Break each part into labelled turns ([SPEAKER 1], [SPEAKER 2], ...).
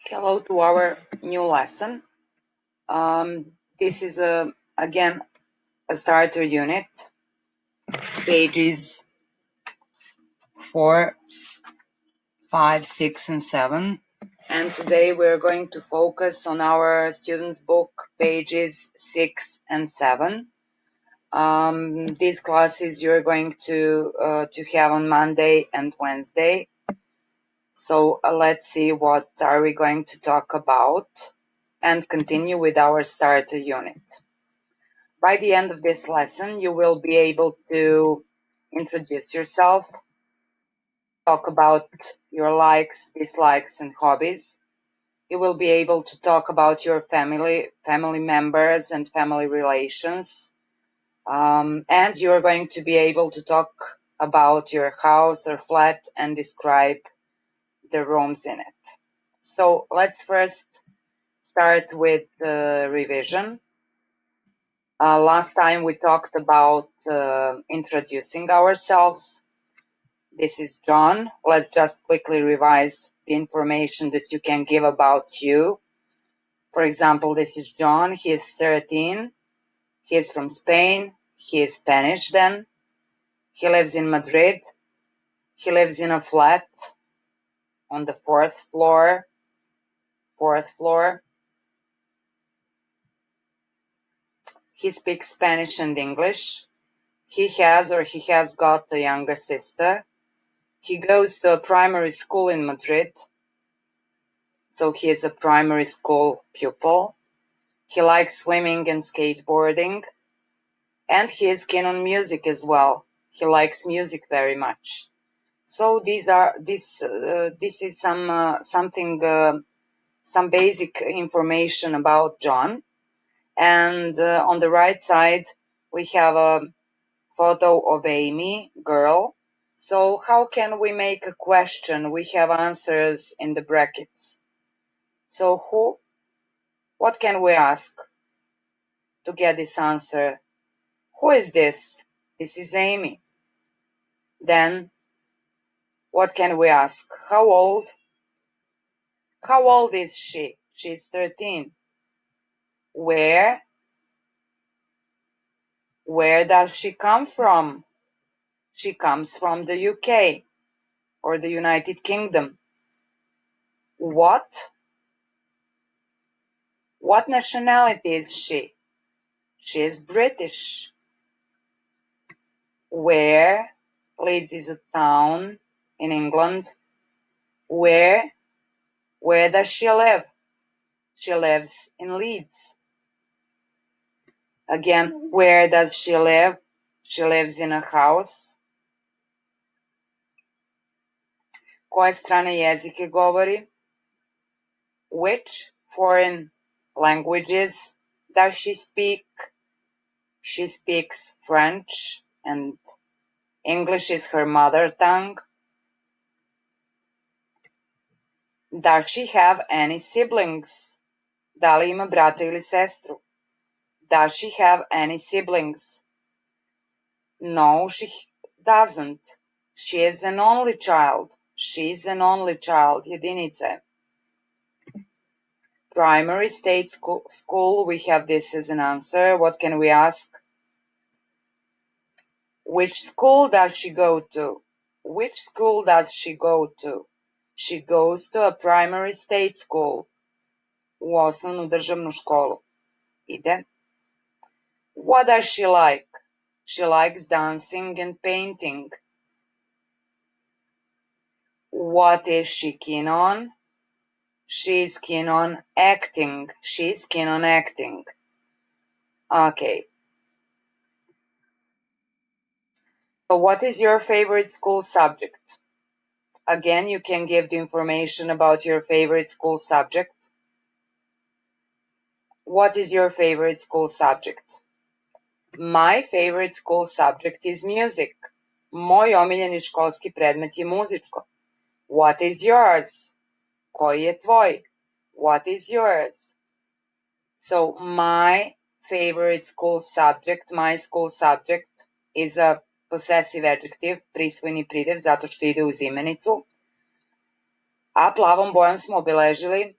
[SPEAKER 1] Hello to our new lesson. This is again a starter unit, pages 4, 5, 6, and 7. And today we're going to focus on our students' book, pages 6 and 7. These classes you're going to have on Monday and Wednesday. So let's see what are we going to talk about and continue with our starter unit. By the end of this lesson, you will be able to introduce yourself, talk about your likes, dislikes, and hobbies. You will be able to talk about your family members, and family relations. And you're going to be able to talk about your house or flat and describe the rooms in it. So let's first start with the revision. Last time we talked about introducing ourselves. This is John. Let's just quickly revise the information that you can give about you. For example, this is John. He is 13. He is from Spain. He is Spanish then. He lives in Madrid. He lives in a flat on the fourth floor. He speaks Spanish and English. He has got a younger sister. He goes to a primary school in Madrid. So he is a primary school pupil. He likes swimming and skateboarding. And he is keen on music as well. He likes music very much. So this is some basic information about John. And on the right side, we have a photo of Amy, girl. So how can we make a question? We have answers in the brackets. So what can we ask to get this answer? Who is this? This is Amy. Then what can we ask? How old? How old is she? She's 13. Where? Where does she come from? She comes from the UK or the United Kingdom. What? What nationality is she? She is British. Where? Leeds is a town in England. Where? Where does she live? She lives in Leeds. Again, where does she live? She lives in a house. Koje strane jezike govori? Which foreign languages does she speak? She speaks French and English is her mother tongue. Does she have any siblings? Da li ima brata ili sestru? Does she have any siblings? No, she doesn't. She is an only child. She's an only child. Jedinice. Primary state school, we have this as an answer. What can we ask? Which school does she go to? Which school does she go to? She goes to a primary state school. U osnovnu državnu školu. Ide. What does she like? She likes dancing and painting. What is she keen on? She's keen on acting. She's keen on acting. Okay. So what is your favorite school subject? Again, you can give the information about your favorite school subject. What is your favorite school subject? My favorite school subject is music. Moj omiljeni školski predmet je muzičko. What is yours? Koji je tvoj? What is yours? So my favorite school subject is a possessive adjective, prisvojni pridjev, zato što ide uz imenicu. A plavom bojom smo obeležili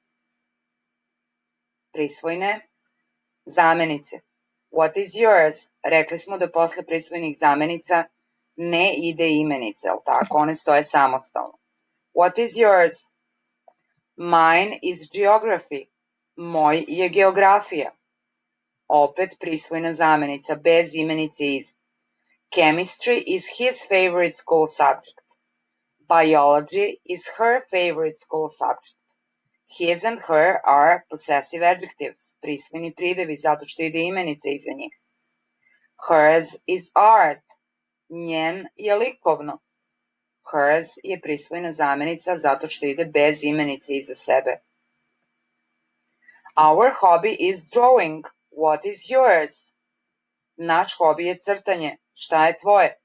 [SPEAKER 1] prisvojne zamenice. What is yours? Rekli smo da posle prisvojnih zamenica ne ide imenica, jel tako? One stoje samostalno. What is yours? Mine is geography. Moj je geografija. Opet prisvojna zamenica, bez imenice iz. Chemistry is his favorite school subject. Biology is her favorite school subject. His and her are possessive adjectives, prisvojni pridevi, zato što ide imenica iza njih. Hers is art. Njen je likovno. Hers je prisvojna zamenica zato što ide bez imenice iza sebe. Our hobby is drawing. What is yours? Naš hobi je crtanje. Šta je tvoje?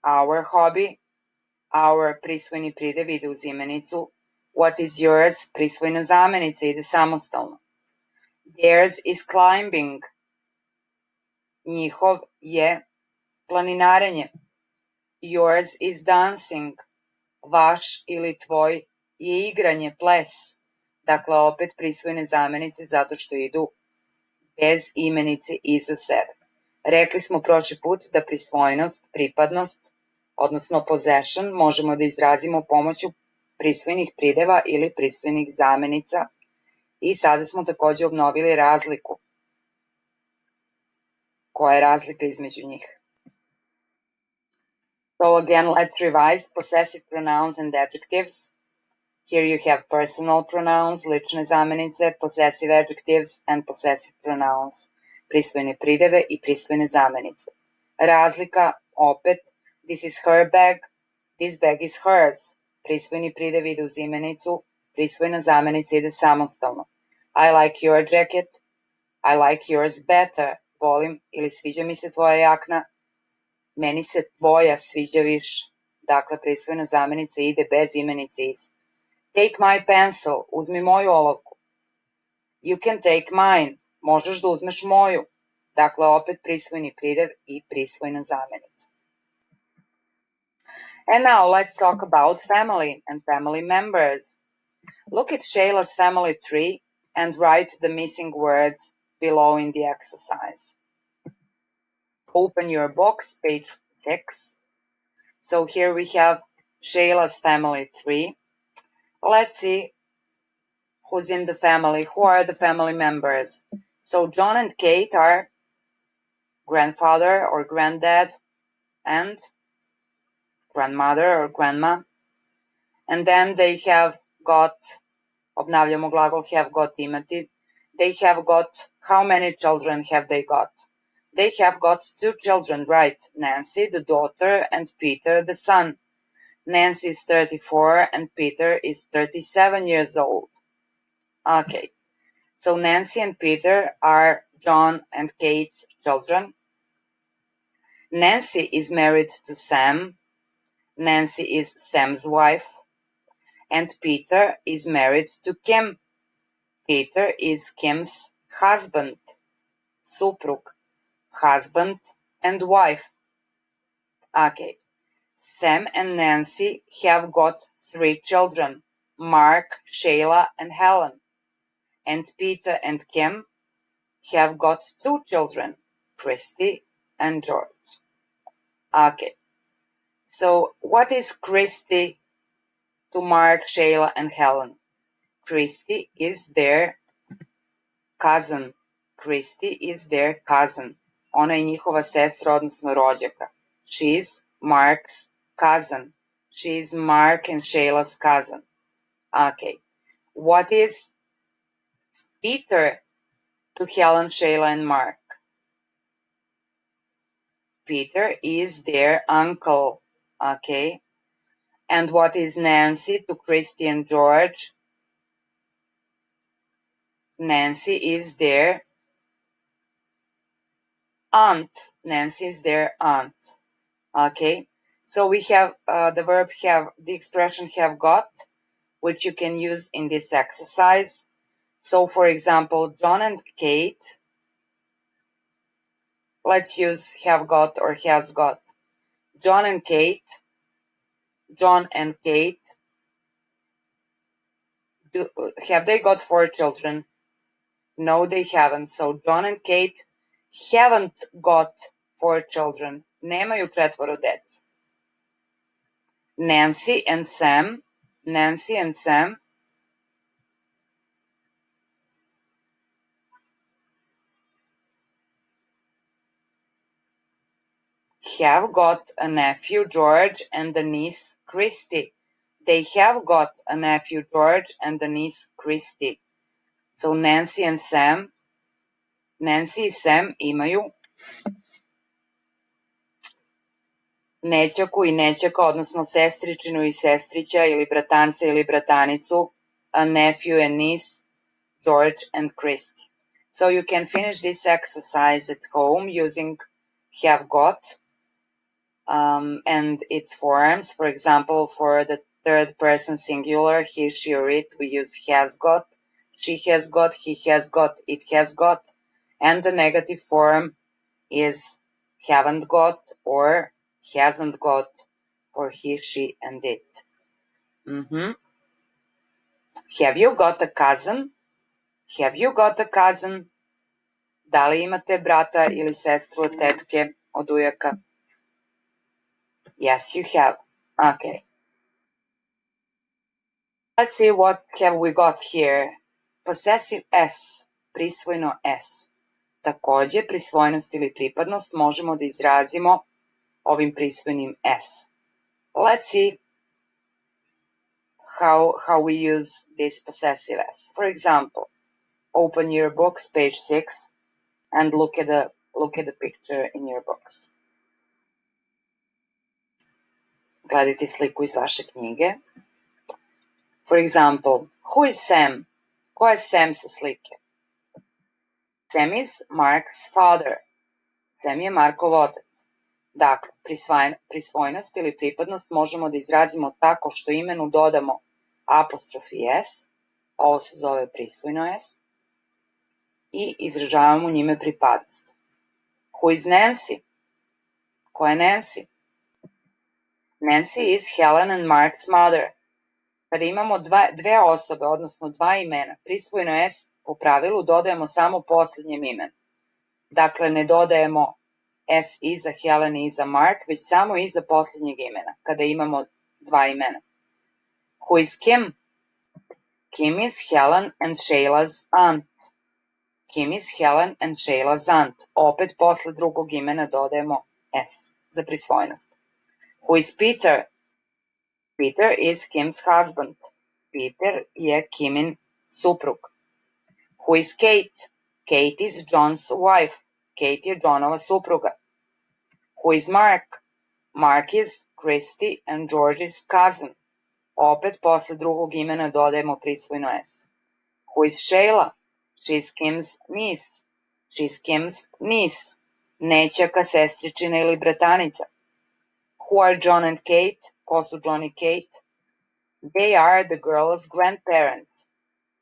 [SPEAKER 1] Our hobby. Our prisvojni pridev ide uz imenicu. What is yours? Prisvojna zamenica ide samostalno. Theirs is climbing. Njihov je planinarenje. Yours is dancing. Vaš ili tvoj je igranje, ples. Dakle, opet prisvojne zamenice zato što idu bez imenice iza sebe. Rekli smo prošli put da prisvojnost, pripadnost, odnosno possession, možemo da izrazimo pomoću prisvojnih prideva ili prisvojnih zamenica i sada smo takođe obnovili razliku. Koja je razlika između njih? So again, let's revise possessive pronouns and adjectives. Here you have personal pronouns, lične zamenice, possessive adjectives and possessive pronouns, prisvojne prideve i prisvojne zamenice. Razlika, opet, this is her bag, this bag is hers. Prisvojni pridev ide uz imenicu, prisvojna zamenica ide samostalno. I like your jacket, I like yours better. Volim ili sviđa mi se tvoja jakna, meni se tvoja sviđa više. Dakle, prisvojna zamenica ide bez imenice iz. Take my pencil, uzmi moju olovku. You can take mine, možeš da uzmeš moju. Dakle, opet prisvojni pridev i prisvojna zamenica. And now let's talk about family and family members. Look at Shayla's family tree and write the missing words below in the exercise. Open your box, page 6. So here we have Shayla's family tree. Let's see who's in the family, who are the family members. So John and Kate are grandfather or granddad and grandmother or grandma. And then they have got, obnavljamo glagol have got, imati. They have got, how many children have they got? They have got 2 children, right? Nancy, the daughter, and Peter, the son. Nancy is 34 and Peter is 37 years old. Okay, so Nancy and Peter are John and Kate's children. Nancy is married to Sam. Nancy is Sam's wife. And Peter is married to Kim. Peter is Kim's husband, suprug, husband and wife. Okay, Sam and Nancy have got 3 children, Mark, Shayla, and Helen. And Peter and Kim have got 2 children, Christy and George. Okay, so what is Christy to Mark, Shayla, and Helen? Christy is their cousin. Christy is their cousin. Ona je njihova sestra, odnosno rođaka. She's Mark's cousin. She's Mark and Shayla's cousin. Okay. What is Peter to Helen, Shayla, and Mark? Peter is their uncle. Okay. And what is Nancy to Christy and George? Nancy is their aunt. Nancy is their aunt. Okay, so we have the verb have, the expression have got, which you can use in this exercise. So for example, John and Kate, let's use have got or has got. John and Kate Have they got 4 children? No, they haven't. So John and Kate haven't got 4 children. Nemaju 4 dece. Nancy and Sam have got a nephew, George, and a niece, Christy. They have got a nephew, George, and a niece, Christy. So Nancy i Sam imaju nećaku i nećaka, odnosno sestričinu i sestrića ili bratanca ili bratanicu, a nephew and niece, George and Christy. So you can finish this exercise at home using have got and its forms. For example, for the third person singular, he, she, or it, we use has got, she has got, he has got, it has got, and the negative form is haven't got or hasn't got for he, she, and it. Have you got a cousin? Have you got a cousin? Da li imate brata ili sestru od tetke, od ujaka? Yes, you have. Okay. Let's see what have we got here. Possessive S, prisvojno S. Takođe, prisvojnost ili pripadnost možemo da izrazimo ovim prisvojnim S. Let's see how we use this possessive S. For example, open your books, page 6, and look at the picture in your books. Gledajte sliku iz vaše knjige. For example, who is Sam? Ko je Sam sa slike? Sam is Mark's father. Sam je Markov otac. Dakle, prisvojnost ili pripadnost možemo da izrazimo tako što imenu dodamo apostrofi S, ovo se zove prisvojno S, i izražavamo njime pripadnost. Who is Nancy? Ko je Nancy? Nancy is Helen and Mark's mother. Kada imamo dve osobe, odnosno dva imena, prisvojno S po pravilu dodajemo samo poslednjem imenu. Dakle, ne dodajemo S iza Helen i iza Mark, već samo iza poslednjeg imena, kada imamo dva imena. Who is Kim? Kim is Helen and Shayla's aunt. Kim is Helen and Shayla's aunt. Opet posle drugog imena dodajemo S za prisvojnost. Who is Peter? Peter is Kim's husband. Peter je Kimin suprug. Who is Kate? Kate is John's wife. Kate je Johnova supruga. Who is Mark? Mark is Christy and George's cousin. Opet posle drugog imena dodajemo prisvojno S. Who is Shayla? She's Kim's niece. She's Kim's niece. Nećaka, sestričina ili bratanica. Who are John and Kate? Ko su John i Kate? They are the girl's grandparents.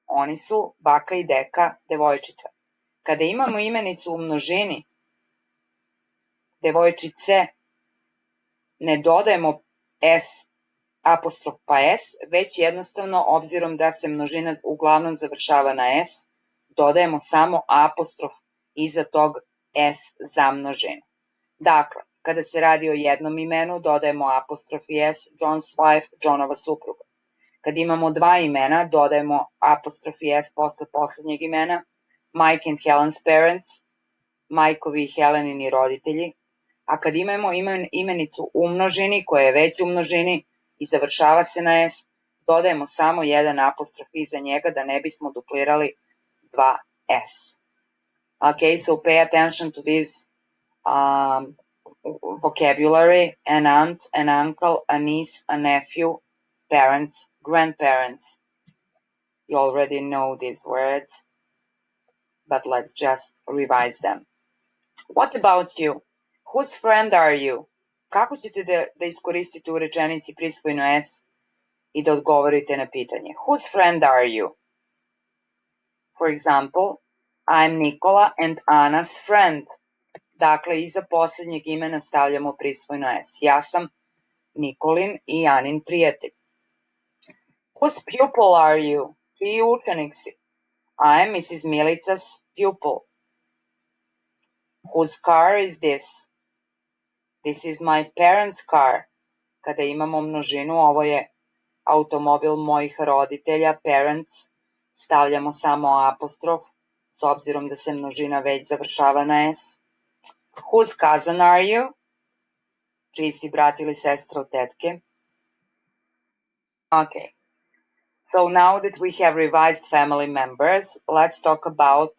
[SPEAKER 1] Oni su baka i deka devojčica. Kada imamo imenicu u množini, devojčice, ne dodajemo S apostrof pa S, već jednostavno, obzirom da se množina uglavnom završava na S, dodajemo samo apostrof iza tog S za množinu. Dakle, kada se radi o jednom imenu, dodajemo apostrof i S, John's wife, Johnova supruga. Kad imamo dva imena, dodajemo apostrof i S posle poslednjeg imena, Mike and Helen's parents, Majkovi i Helenini roditelji, a kad imamo imenicu u množini, koja je već u množini i završava se na S, dodajemo samo jedan apostrof iza njega da ne bismo duplirali dva S. Okay, so pay attention to this vocabulary: an aunt, an uncle, a niece, a nephew, parents, grandparents. You already know these words, but let's just revise them. What about you? Whose friend are you? Kako ćete da iskoristite u rečenici prisvojno S i da odgovorite na pitanje? Whose friend are you? For example, I'm Nicola and Anna's friend. Dakle, iza poslednjeg imena stavljamo prisvojno S. Ja sam Nikolin i Anin prijatelj. Whose pupil are you? i učenici. I am Mrs. Milica's pupil. Whose car is this? This is my parents' car. Kada imamo množinu, ovo je automobil mojih roditelja, parents, stavljamo samo apostrof, s obzirom da se množina već završava na s. Whose cousin are you? Čiji si brat ili sestra od tetke? Okay. So now that we have revised family members, let's talk about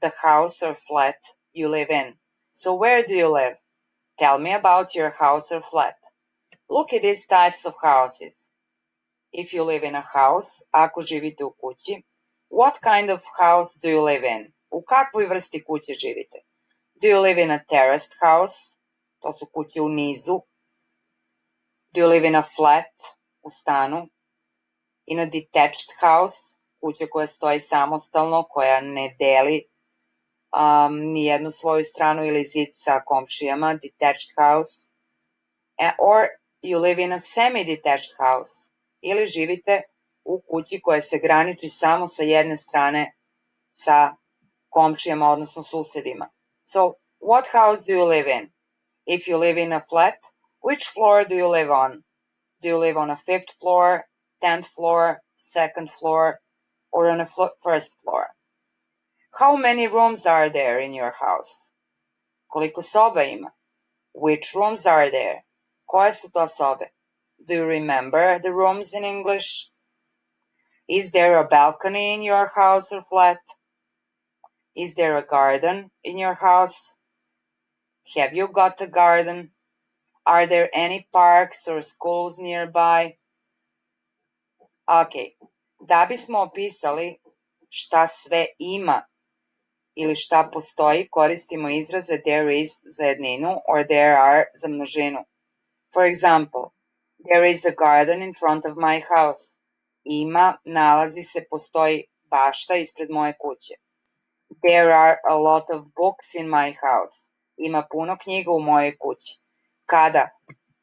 [SPEAKER 1] the house or flat you live in. So where do you live? Tell me about your house or flat. Look at these types of houses. If you live in a house, ako živite u kući, what kind of house do you live in? U kakvoj vrsti kuće živite? Do you live in a terraced house? To su kuće u nizu. Do you live in a flat? U stanu. In a detached house? Kuća koja stoji samostalno, koja ne deli ni jednu svoju stranu ili zid sa komšijama. Detached house. Or you live in a semi-detached house. Ili živite u kući koja se graniči samo sa jedne strane sa komšijama, odnosno susedima. So, what house do you live in? If you live in a flat, which floor do you live on? Do you live on a 5th floor, 10th floor, 2nd floor, or on a first floor? How many rooms are there in your house? Koliko soba ima? Which rooms are there? Koje su to sobe? Do you remember the rooms in English? Is there a balcony in your house or flat? Is there a garden in your house? Have you got a garden? Are there any parks or schools nearby? Ok, da bismo opisali šta sve ima ili šta postoji, koristimo izraze there is za jedninu or there are za množinu. For example, there is a garden in front of my house. Ima, nalazi se, postoji bašta ispred moje kuće. There are a lot of books in my house. Ima puno knjiga u mojoj kući. Kada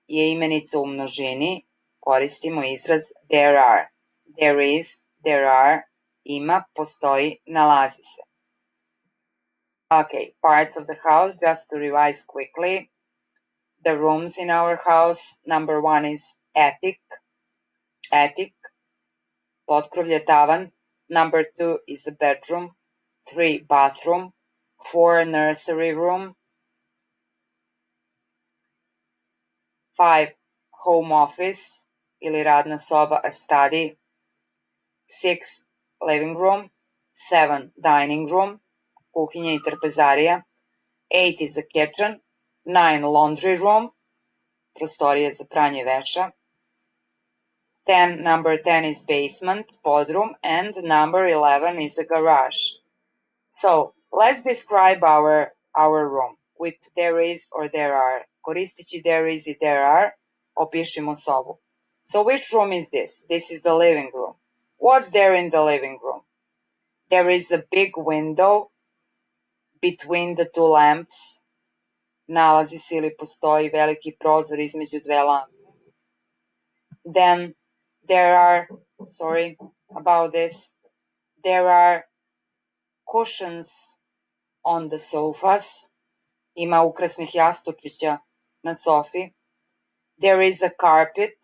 [SPEAKER 1] je imenica u množini, koristimo izraz there are. There is, there are, ima, postoji, nalazi se. Okay, parts of the house, just to revise quickly. The rooms in our house, number 1 is attic, potkrovlje, tavan. Number 2 is a bedroom, 3 bathroom, 4 nursery room, 5 home office ili radna soba, a study, 6 living room, 7 dining room, kuhinja i trpezarija, 8 is a kitchen, 9 laundry room, prostorije za pranje veša, number 10 is basement, podrum, and number 11 is a garage. So, let's describe our room with there is or there are. Koristeći there is i there are, opišimo sobu. So, which room is this? This is the living room. What's there in the living room? There is a big window between the two lamps. Nalazi se ili postoji veliki prozor između dve lampe. Then there are, sorry about this, there are cushions on the sofas. Ima ukrasnih jastučića na sofi. There is a carpet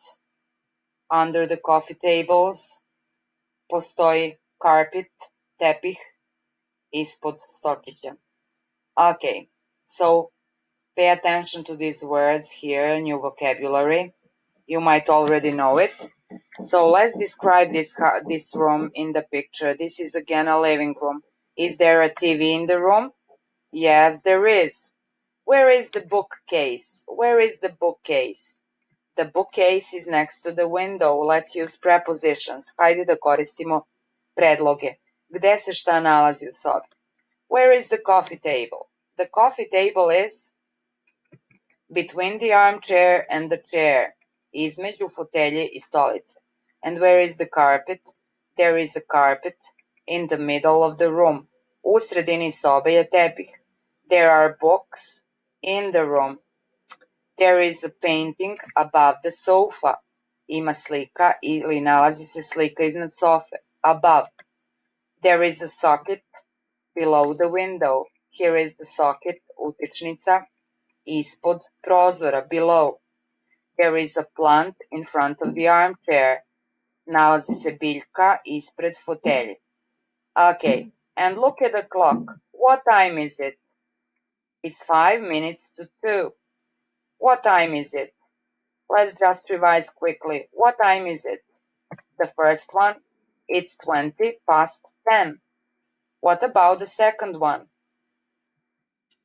[SPEAKER 1] under the coffee tables. Postoji carpet, tepih, ispod stolčića. Okay, so pay attention to these words here, new vocabulary. You might already know it. So let's describe this room in the picture. This is again a living room. Is there a TV in the room? Yes, there is. Where is the bookcase? Where is the bookcase? The bookcase is next to the window. Let's use prepositions. Hajde da koristimo predloge. Gde se šta nalazi u sobi? Where is the coffee table? The coffee table is between the armchair and the chair. Između fotelje i stolice. And where is the carpet? There is a carpet in the middle of the room. U sredini sobe je tepih. There are books in the room. There is a painting above the sofa. Ima slika ili nalazi se slika iznad sofe. above. There is a socket below the window. Here is the socket, utičnica, ispod prozora, below. There is a plant in front of the armchair. Nalazi se biljka ispred fotelje. Okay, and look at the clock. What time is it? It's 5 minutes to 2. What time is it? Let's just revise quickly. What time is it? The first one, it's 20 past 10. What about the second one?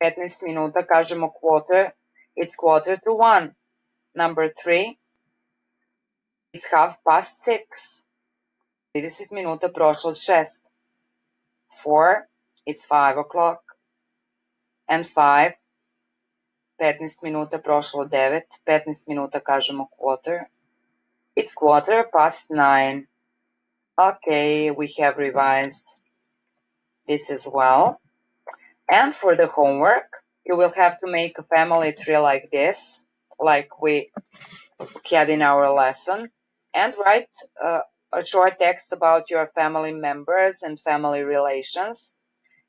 [SPEAKER 1] 15 minuta, kažemo quarter. It's quarter to 1. Number 3, it's half past 6. 30 minuta prošlo 6. 4, it's 5 o'clock. And 5, 15 minuta prošlo 9. 15 minuta kažemo quarter. It's quarter past 9. Okay, we have revised this as well. And for the homework, you will have to make a family tree like this, like we had in our lesson, and write a short text about your family members and family relations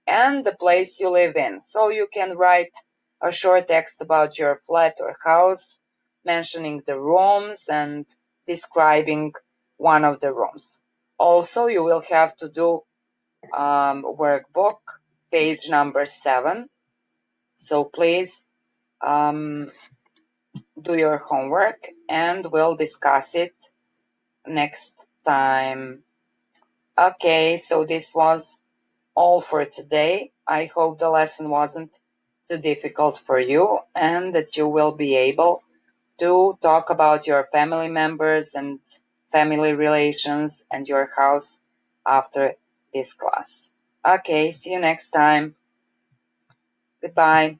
[SPEAKER 1] and the place you live in. So you can write a short text about your flat or house, mentioning the rooms and describing one of the rooms. Also, you will have to do workbook, page number 7. So please do your homework and we'll discuss it next time. Okay, so this was all for today. I hope the lesson wasn't too difficult for you and that you will be able to talk about your family members and family relations and your house after this class. Okay, see you next time. Goodbye.